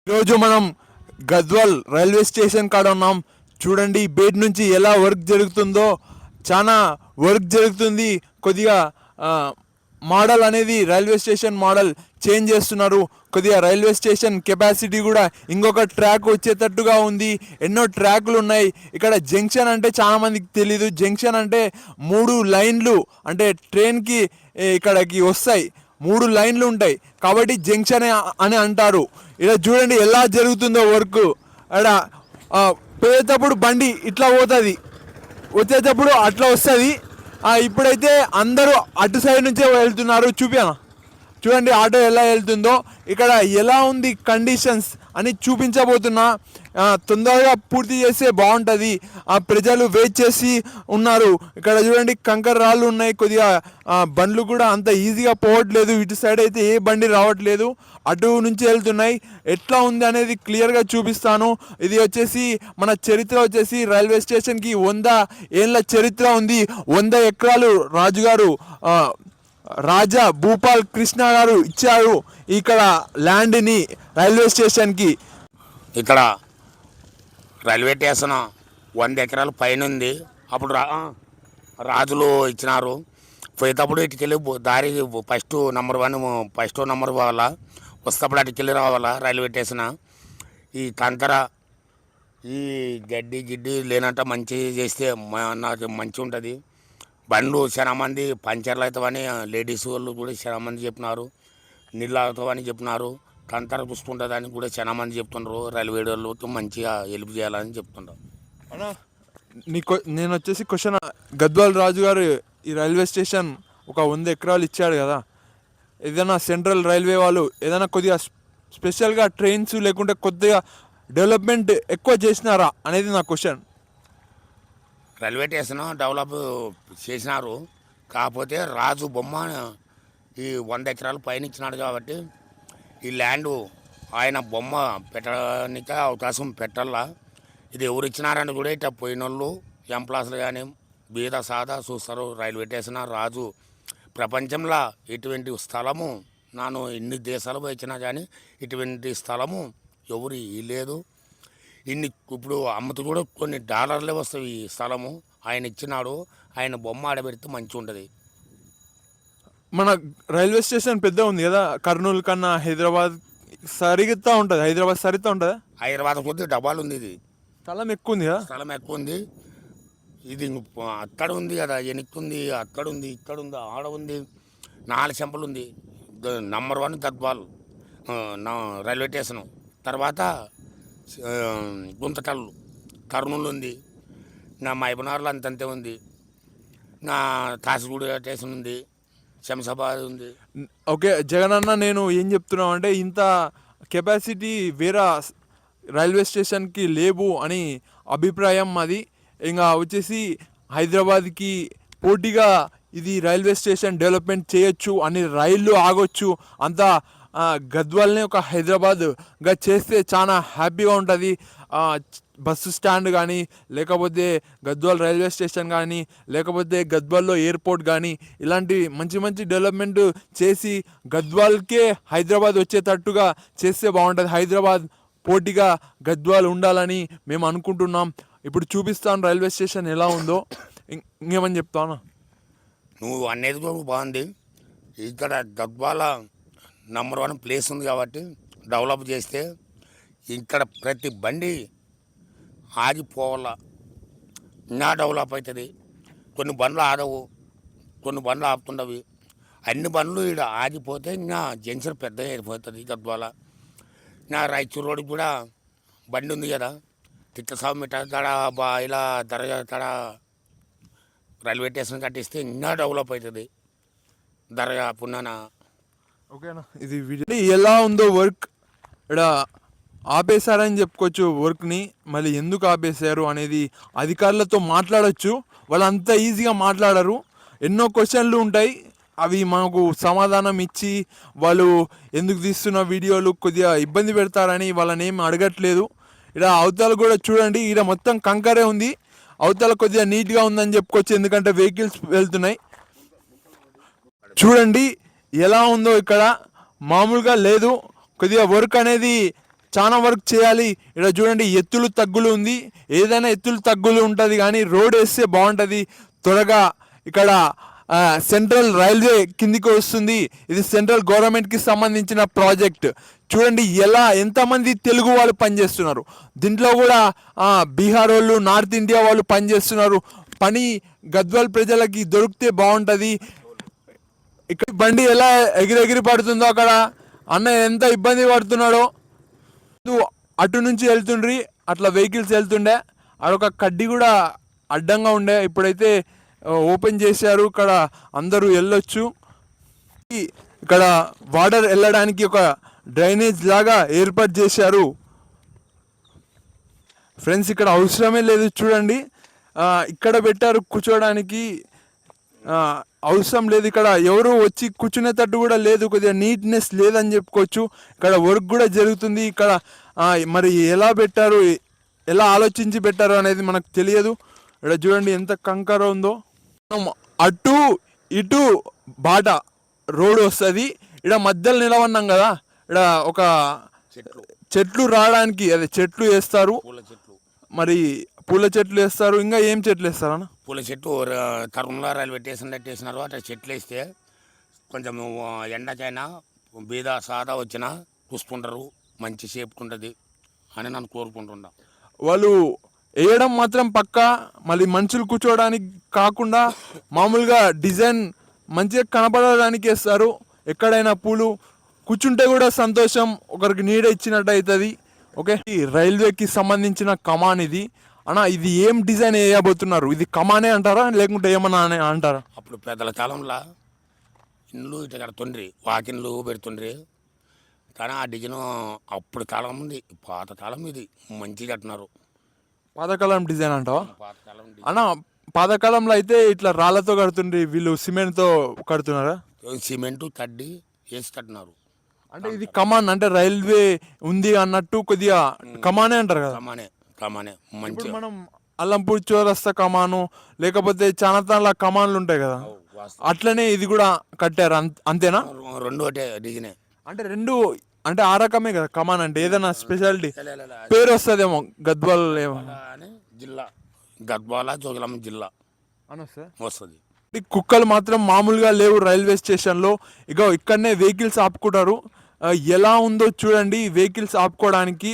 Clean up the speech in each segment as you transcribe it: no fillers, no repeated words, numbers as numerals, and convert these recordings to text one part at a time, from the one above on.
ఈరోజు మనం Gadwal railway station కాడ ఉన్నాం. చూడండి బయట నుంచి ఎలా వర్క్ జరుగుతుందో. చాలా వర్క్ జరుగుతుంది. కొద్దిగా మోడల్ అనేది రైల్వే స్టేషన్ మోడల్ చేంజ్ చేస్తున్నారు. కొద్దిగా రైల్వే స్టేషన్ కెపాసిటీ కూడా ఇంకొక ట్రాక్ వచ్చేటట్టుగా ఉంది. ఎన్నో ట్రాక్లు ఉన్నాయి ఇక్కడ. జంక్షన్ అంటే చాలా మందికి తెలీదు. జంక్షన్ అంటే 3 లైన్లు అంటే ట్రైన్కి ఇక్కడికి వస్తాయి. 3 లైన్లు ఉంటాయి కాబట్టి జంక్షన్ అని అంటారు. ఇలా చూడండి ఎలా జరుగుతుందో వర్క్. అక్కడ పోయేటప్పుడు బండి ఇట్లా పోతుంది, వచ్చేటప్పుడు అట్లా వస్తుంది. ఇప్పుడైతే అందరూ అటు సైడ్ నుంచే వెళ్తున్నారు. చూడండి ఆటో ఎలా వెళ్తుందో. ఇక్కడ ఎలా ఉంది కండిషన్స్ అని చూపించబోతున్నా. తొందరగా పూర్తి చేస్తే బాగుంటుంది. ప్రజలు వెయిట్ చేసి ఉన్నారు. ఇక్కడ చూడండి కంకర రాళ్ళు ఉన్నాయి. కొద్దిగా బండ్లు కూడా అంత ఈజీగా పోవట్లేదు. ఇటు సైడ్ అయితే ఏ బండి రావట్లేదు, అటు నుంచి వెళ్తున్నాయి. ఎట్లా ఉంది అనేది క్లియర్గా చూపిస్తాను. ఇది వచ్చేసి మన చరిత్ర వచ్చేసి రైల్వే స్టేషన్కి 100 ఏళ్ళ చరిత్ర ఉంది. 100 ఎకరాలు రాజుగారు రాజా భూపాల్ కృష్ణ గారు ఇచ్చారు ఇక్కడ ల్యాండ్ని రైల్వే స్టేషన్కి. ఇక్కడ రైల్వే స్టేషన్ 100 ఎకరాల పైన ఉంది. అప్పుడు రాజులు ఇచ్చినారు. పోయేటప్పుడు ఇటుకెళ్ళి దారి ఫస్ట్ నెంబర్ 1 పోవాలా, వస్తేప్పుడు అటుకెళ్ళి రావాలా రైల్వే స్టేషన్. ఈ కంకర ఈ గడ్డి లేనంట మంచి చేస్తే నాకు మంచి ఉంటుంది. బండ్లు చాలా మంది పంచర్లు అవుతామని లేడీస్ వాళ్ళు కూడా చాలా మంది చెప్పినారు. నీళ్ళు అవుతామని చెప్పినారు. కంకర పుష్పుంటుందని కూడా చాలా మంది చెప్తున్నారు. రైల్వే వాళ్ళకి మంచిగా హెల్ప్ చేయాలని చెప్తున్నారు. నేను వచ్చేసి క్వశ్చన్, గద్వాల్ రాజు గారు ఈ రైల్వే స్టేషన్ ఒక 100 ఎకరాలు ఇచ్చాడు కదా, ఏదైనా సెంట్రల్ రైల్వే వాళ్ళు ఏదైనా కొద్దిగా స్పెషల్గా ట్రైన్స్ లేకుంటే కొద్దిగా డెవలప్మెంట్ ఎక్కువ చేసినారా అనేది నా క్వశ్చన్. రైల్వే స్టేషన్ డెవలప్ చేసినారు. కాకపోతే రాజు బొమ్మ ఈ 100 ఎకరాలు పైన ఇచ్చినాడు కాబట్టి ఈ ల్యాండు ఆయన బొమ్మ పెట్టడానికి అవకాశం పెట్టాలా. ఇది ఎవరు ఇచ్చినారని కూడా ఇట్లా పోయిన వాళ్ళు ఎంప్లాస్లు కానీ బీద సాదా చూస్తారు. రైల్వే స్టేషన్ రాజు ప్రపంచంలో ఇటువంటి స్థలము నేను ఇన్ని దేశాలు వచ్చినా కానీ ఇటువంటి స్థలము ఎవరు లేదు. ఇప్పుడు అమ్మతో కూడా కొన్ని డాలర్లే వస్తాయి ఈ స్థలము. ఆయన ఇచ్చినాడు. ఆయన బొమ్మ ఆడబెడితే మంచిగా ఉంటుంది. మన రైల్వే స్టేషన్ పెద్ద ఉంది కదా, కర్నూలు కన్నా హైదరాబాద్ సరిగ్గా ఉంటుంది. హైదరాబాద్ సరిగ్గా ఉంటుందా? హైదరాబాద్ కొద్ది డబ్బాలు ఉంది. ఇది స్థలం ఎక్కువ ఉంది కదా. స్థలం ఎక్కువ ఉంది. ఇది అక్కడ ఉంది కదా, వెనక్కుంది, అక్కడ ఉంది, ఇక్కడ ఉంది, ఆడ ఉంది. 4 చెంపలు ఉంది. Number 1 Gadwal railway station. తర్వాత గుంతకల్లు కర్నూలు ఉంది. నా మైబనార్లో అంతంతే ఉంది. నా కాసిగూడ స్టేషన్ ఉంది. శంషాబాద్ ఉంది. ఓకే జగన్ అన్న, నేను ఏం చెప్తున్నావు అంటే ఇంత కెపాసిటీ వేరే రైల్వే స్టేషన్కి లేవు అని అభిప్రాయం మాది. ఇంకా వచ్చేసి హైదరాబాద్కి పోటీగా ఇది రైల్వే స్టేషన్ డెవలప్మెంట్ చేయొచ్చు, అని రైళ్ళు ఆగొచ్చు. అంతా గద్వాల్ని ఒక హైదరాబాద్గా చేస్తే చాలా హ్యాపీగా ఉంటుంది. బస్సు స్టాండ్ కానీ, లేకపోతే గద్వాల్ రైల్వే స్టేషన్ కానీ, లేకపోతే గద్వాల్లో ఎయిర్పోర్ట్ కానీ, ఇలాంటి మంచి డెవలప్మెంట్ చేసి గద్వాల్కే హైదరాబాద్ వచ్చేటట్టుగా చేస్తే బాగుంటుంది. హైదరాబాద్ పోటీగా గద్వాల్ ఉండాలని మేము అనుకుంటున్నాం. ఇప్పుడు చూపిస్తాను రైల్వే స్టేషన్ ఎలా ఉందో. ఇంకేమని చెప్తాను? నువ్వు అనేది కూడా బాగుంది. ఇక్కడ గద్వాల నెంబర్ 1 ప్లేస్ ఉంది కాబట్టి డెవలప్ చేస్తే ఇక్కడ ప్రతి బండి ఆగిపోవాలా, ఇంకా డెవలప్ అవుతుంది. కొన్ని బండ్లు ఆడవు, కొన్ని బండ్లు ఆపుతుండవి. అన్ని బండ్లు ఇక్కడ ఆగిపోతే ఇంకా జంక్షన్ పెద్దగా అయిపోతుంది. గద్వాల నా రాయచూరు రోడ్డు కూడా బండి ఉంది కదా, తిట్టసాగు మీటర్ తడ ఇలా దర్జా తడ రైల్వే స్టేషన్ కట్టిస్తే ఇంకా డెవలప్ అవుతుంది. దర్గా పున్నాన. ఓకేనా, ఇది వీడియో ఎలా ఉందో వర్క్. ఇక్కడ ఆపేశారని చెప్పుకోవచ్చు వర్క్ని. మళ్ళీ ఎందుకు ఆపేశారు అనేది అధికారులతో మాట్లాడచ్చు. వాళ్ళు అంత ఈజీగా మాట్లాడరు. ఎన్నో క్వశ్చన్లు ఉంటాయి, అవి మనకు సమాధానం ఇచ్చి వాళ్ళు ఎందుకు తీస్తున్న వీడియోలు కొద్దిగా ఇబ్బంది పెడతారని వాళ్ళని ఏం అడగట్లేదు. ఇక్కడ అవతల కూడా చూడండి, ఇక్కడ మొత్తం కంకరే ఉంది. అవతల కొద్దిగా నీట్గా ఉందని చెప్పుకోవచ్చు, ఎందుకంటే వెహికల్స్ వెళ్తున్నాయి. చూడండి ఎలా ఉందో. ఇక్కడ మామూలుగా లేదు. కొద్దిగా వర్క్ అనేది చాలా వర్క్ చేయాలి. ఇక్కడ చూడండి ఎత్తులు తగ్గులు ఉంది. ఏదైనా ఎత్తులు తగ్గులు ఉంటుంది కానీ రోడ్ వేస్తే బాగుంటుంది త్వరగా. ఇక్కడ సెంట్రల్ రైల్వే కిందికి వస్తుంది. ఇది సెంట్రల్ గవర్నమెంట్కి సంబంధించిన ప్రాజెక్ట్. చూడండి ఎంతమంది తెలుగు వాళ్ళు పనిచేస్తున్నారు. దీంట్లో కూడా బీహార్ వాళ్ళు, నార్త్ ఇండియా వాళ్ళు పనిచేస్తున్నారు. పని గద్వాల్ ప్రజలకి దొరికితే బాగుంటుంది. ఇక్కడ బండి ఎలా ఎగిరెగిరి పడుతుందో అక్కడ అన్న ఎంత ఇబ్బంది పడుతున్నాడో. అటు నుంచి వెళ్తుండ్రి, అట్లా వెహికల్స్ వెళ్తుండే, అదొక కడ్డీ కూడా అడ్డంగా ఉండే. ఇప్పుడైతే ఓపెన్ చేశారు, ఇక్కడ అందరూ వెళ్ళొచ్చు. ఇక్కడ వాటర్ వెళ్ళడానికి ఒక డ్రైనేజ్ లాగా ఏర్పాటు చేశారు. ఫ్రెండ్స్ ఇక్కడ అవసరమే లేదు చూడండి, ఇక్కడ పెట్టారు కూర్చోడానికి. అవసరం లేదు, ఇక్కడ ఎవరు వచ్చి కూర్చునేటట్టు కూడా లేదు. కొద్దిగా నీట్నెస్ లేదని చెప్పుకోవచ్చు. ఇక్కడ వర్క్ కూడా జరుగుతుంది. ఇక్కడ మరి ఎలా పెట్టారు, ఎలా ఆలోచించి పెట్టారు అనేది మనకు తెలియదు. ఇక్కడ చూడండి ఎంత కంకర ఉందో. అటు ఇటు బాట రోడ్ వస్తుంది. ఇక్కడ మధ్యలో నిలవన్నాం కదా, ఇక్కడ ఒక చెట్లు రావడానికి అదే చెట్లు వేస్తారు. మరి పూల చెట్లు వేస్తారు, ఇంకా ఏం చెట్లు వేస్తారు అన్న? పూల చెట్టు తరుణంలో రైల్వే స్టేషన్ పెట్టేసినారు. అట్లా చెట్లు వేస్తే కొంచెం ఎండకైనా బీద సాదా వచ్చినా చూసుకుంటారు, మంచి షేప్ ఉంటుంది అని నన్ను కోరుకుంటున్నా. వాళ్ళు వేయడం మాత్రం పక్కా. మళ్ళీ మనుషులు కూర్చోవడానికి కాకుండా మామూలుగా డిజైన్ మంచిగా కనపడడానికి వేస్తారు. ఎక్కడైనా పూలు కూర్చుంటే కూడా సంతోషం, ఒకరికి నీడ ఇచ్చినట్టు అవుతుంది. ఓకే, ఈ రైల్వేకి సంబంధించిన కమాన్ ఇది అన్న. ఇది ఏం డిజైన్ వేయబోతున్నారు? ఇది కమానే అంటారా లేకుంటే ఏమన్నా అంటారా? అప్పుడు పెద్దల కాలంలో ఇండ్లు ఇట్లా కడుతుండ్రి, వాకిన్లు పెడుతుండ్రి. కానీ ఆ డిజైన్ అప్పుడు కాలం ఉంది, పాత కాలం ఇది మంచిగా కట్టినారు. పాతకాలం డిజైన్ అంటావా పాతకాలం అన్న? పాతకాలంలో అయితే ఇట్లా రాళ్లతో కడుతుండ్రి, వీళ్ళు సిమెంట్తో కడుతున్నారా? సిమెంటు కడ్డి వేసి కట్టినారు. అంటే ఇది కమాన్ అంటే రైల్వే ఉంది అన్నట్టు కొద్దిగా కమానే అంటారు కదా. కమానే కమానే మంచి. ఇప్పుడు మనం అల్లంపూర్ చౌరస్తా కమాను, లేకపోతే చానతాన్ల కమాన్లు ఉంటాయి కదా, అట్లనే ఇది కూడా కట్టారు అంతేనా? రెండు ఒకటే డిజైనే. అంటే రెండు అంటే ఆ రకమే కదా కమాన్ అంటే. ఏదైనా స్పెషాలిటీ పేరు వస్తుందేమో గద్వాల్ ఏమో అని జిల్లా, గద్వాల జోగులాంబ జిల్లా అని వస్తుంది. కుక్కలు మాత్రం మామూలుగా లేవు రైల్వే స్టేషన్లో. ఇక ఇక్కడనే వెహికల్స్ ఆపుకుంటారు. ఎలా ఉందో చూడండి వెహికల్స్ ఆపుకోవడానికి.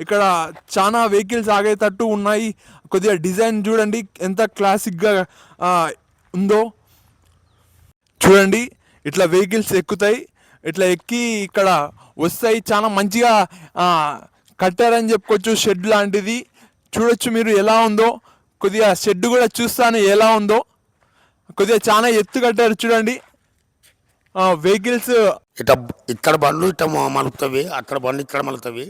ఇక్కడ చాలా వెహికల్స్ ఆగేటట్టు ఉన్నాయి. కొద్దిగా డిజైన్ చూడండి ఎంత క్లాసిక్గా ఉందో. చూడండి ఇట్లా వెహికల్స్ ఎక్కుతాయి, ఇట్లా ఎక్కి ఇక్కడ వస్తాయి. చాలా మంచిగా కట్టారని చెప్పుకోవచ్చు. షెడ్ లాంటిది చూడొచ్చు మీరు ఎలా ఉందో. కొద్దిగా షెడ్ కూడా చూస్తాను ఎలా ఉందో. కొద్దిగా చాలా ఎత్తు కట్టారు చూడండి. వెహికల్స్ ఇట్లా ఇక్కడ బండ్లు ఇట్లా మలుపుతావి, అక్కడ బండ్లు ఇక్కడ మలుపుతావి.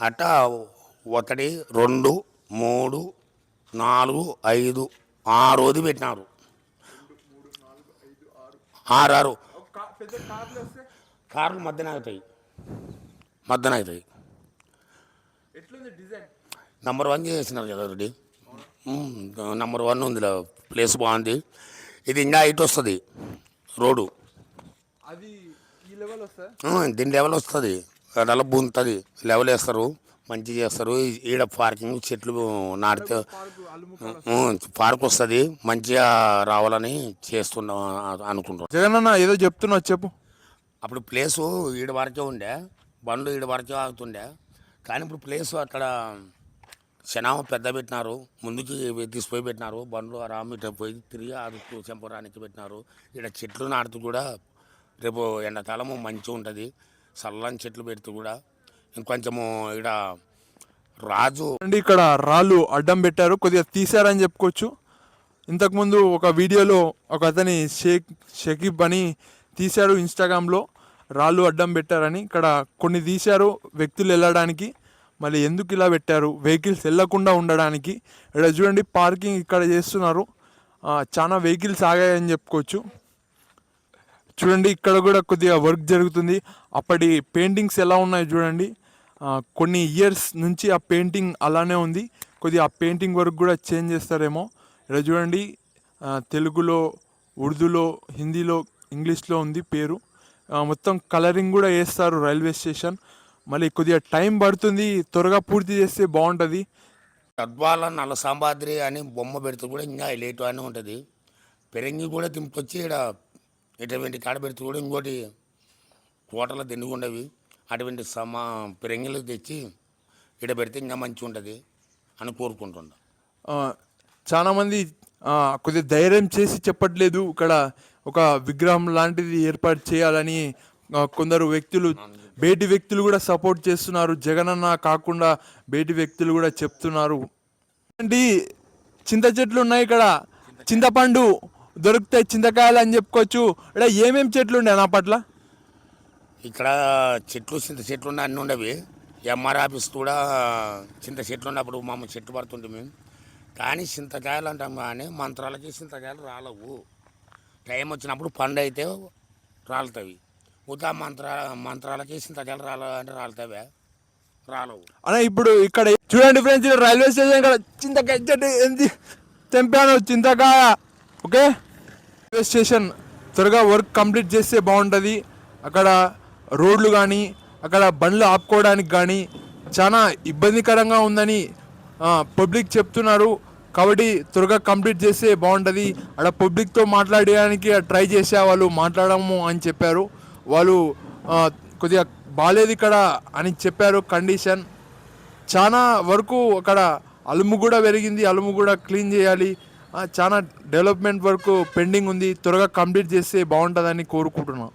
అట్లా 1 2 3 4 5 6 పెట్టినారు. 6 కార్లు మధ్యన అవుతాయి, నంబర్ 1 చేసినారు కదా రెడీ. నంబర్ 1 ఉంది, ప్లేస్ బాగుంది. ఇది ఇంకా హైట్ వస్తుంది రోడ్డు, దీని లెవెల్ వస్తుంది, డెవలప్ ఉంటుంది, లెవెల్ వేస్తారు, మంచిగా చేస్తారు. ఈడ పార్కింగ్ చెట్లు నాటితే పార్క్ వస్తుంది, మంచిగా రావాలని చేస్తున్నాం అనుకుంటున్నాం. జగనన్న ఏదో చెప్తున్నావు చెప్పు. అప్పుడు ప్లేసు ఈడ వరకే ఉండే, బండ్లు ఈడ వరకే ఆగుతుండే. కానీ ఇప్పుడు ప్లేసు అక్కడ శనామ పెద్ద పెట్టినారు, ముందుకి తీసిపోయి పెట్టినారు. బండ్లు ఆరామ్ ఇట్లా పోయి తిరిగి ఆడుతూ చెంపరానికి పెట్టినారు. ఇక్కడ చెట్లు నాటుతూ కూడా రేపు ఎండాకాలము మంచిగా ఉంటుంది, చల్లని చెట్లు పెడుతూ కూడా. ఇంకొంచెము ఇక్కడ రాజు ఇక్కడ రాళ్ళు అడ్డం పెట్టారు, కొద్దిగా తీశారని చెప్పుకోవచ్చు. ఇంతకుముందు ఒక వీడియోలో ఒక అతని షకీబ్ అని తీశారు ఇన్స్టాగ్రామ్లో, రాళ్ళు అడ్డం పెట్టారని. ఇక్కడ కొన్ని తీశారు వ్యక్తులు వెళ్ళడానికి. మళ్ళీ ఎందుకు ఇలా పెట్టారు? వెహికల్స్ వెళ్ళకుండా ఉండడానికి. ఇక్కడ చూడండి పార్కింగ్ ఇక్కడ చేస్తున్నారు, చాలా వెహికల్స్ ఆగాయని చెప్పుకోవచ్చు. చూడండి ఇక్కడ కూడా కొద్దిగా వర్క్ జరుగుతుంది. అప్పటి పెయింటింగ్స్ ఎలా ఉన్నాయో చూడండి. కొన్ని ఇయర్స్ నుంచి ఆ పెయింటింగ్ అలానే ఉంది. కొద్దిగా ఆ పెయింటింగ్ వర్క్ కూడా చేంజ్ చేస్తారేమో. ఇక్కడ చూడండి తెలుగులో, ఉర్దూలో, హిందీలో, ఇంగ్లీష్లో ఉంది పేరు. మొత్తం కలరింగ్ కూడా వేస్తారు రైల్వే స్టేషన్. మళ్ళీ కొద్దిగా టైం పడుతుంది, త్వరగా పూర్తి చేస్తే బాగుంటుంది. గద్వాల నల్ల సాంబాద్రి అని బొమ్మ పెడితే కూడా ఇంకా హైలైట్ అని ఉంటుంది. పెరంగి కూడా దింపొచ్చి ఇక్కడ ఇటువంటి కాడ పెడితే కూడా ఇంకోటి కోటలో దిండుకుండవి అటువంటి పెరంగిలు తెచ్చి ఇక్కడ పెడితే ఇంకా మంచిగా ఉంటుంది అని కోరుకుంటున్నా. ఆ, చాలామంది కొద్దిగా ధైర్యం చేసి చెప్పట్లేదు, ఇక్కడ ఒక విగ్రహం లాంటిది ఏర్పాటు చేయాలని కొందరు వ్యక్తులు, బయటి వ్యక్తులు కూడా సపోర్ట్ చేస్తున్నారు. జగనన్న కాకుండా బయటి వ్యక్తులు కూడా చెప్తున్నారు. అంటే చింత చెట్లు ఉన్నాయి ఇక్కడ, చింతపండు దొరుకుతాయి, చింతకాయలు అని చెప్పుకోవచ్చు. ఇక్కడ ఏమేమి చెట్లు ఉండే నా పట్ల? ఇక్కడ చింత చెట్లు ఉన్నాయి, అన్నీ ఉండవి. ఎంఆర్ ఆఫీస్ కూడా చింత చెట్లు ఉన్నప్పుడు మామూలు చెట్లు పడుతుంటే మేము, కానీ చింతకాయలు అంటాం కానీ మంత్రాలకి చింతకాయలు రాలవు. టైం వచ్చినప్పుడు పండు అయితే రాలుతాయి. ఉదా మంత్రాలకి చింతకాయలు రాలంటే రాలుతావే, రాలవు. అలా ఇప్పుడు ఇక్కడ చూడండి ఫ్రెండ్స్, రైల్వే స్టేషన్ ఇక్కడ చింతకాయ చెట్టు ఎంత తెంపాను, చింతకాయ. ఓకే, రైల్వే స్టేషన్ త్వరగా వర్క్ కంప్లీట్ చేస్తే బాగుంటుంది. అక్కడ రోడ్లు కానీ అక్కడ బండ్లు ఆపుకోవడానికి కానీ చాలా ఇబ్బందికరంగా ఉందని పబ్లిక్ చెప్తున్నారు. కాబట్టి త్వరగా కంప్లీట్ చేస్తే బాగుంటుంది. అక్కడ పబ్లిక్తో మాట్లాడడానికి ట్రై చేసే వాళ్ళు మాట్లాడము అని చెప్పారు. వాళ్ళు కొద్దిగా బాగాలేదు ఇక్కడ అని చెప్పారు కండిషన్. చాలా వరకు అక్కడ అలుము కూడా పెరిగింది, అలుము కూడా క్లీన్ చేయాలి. చాలా డెవలప్మెంట్ వర్క్ పెండింగ్ ఉంది, త్వరగా కంప్లీట్ చేస్తే బాగుంటుందని కోరుకుంటున్నాను.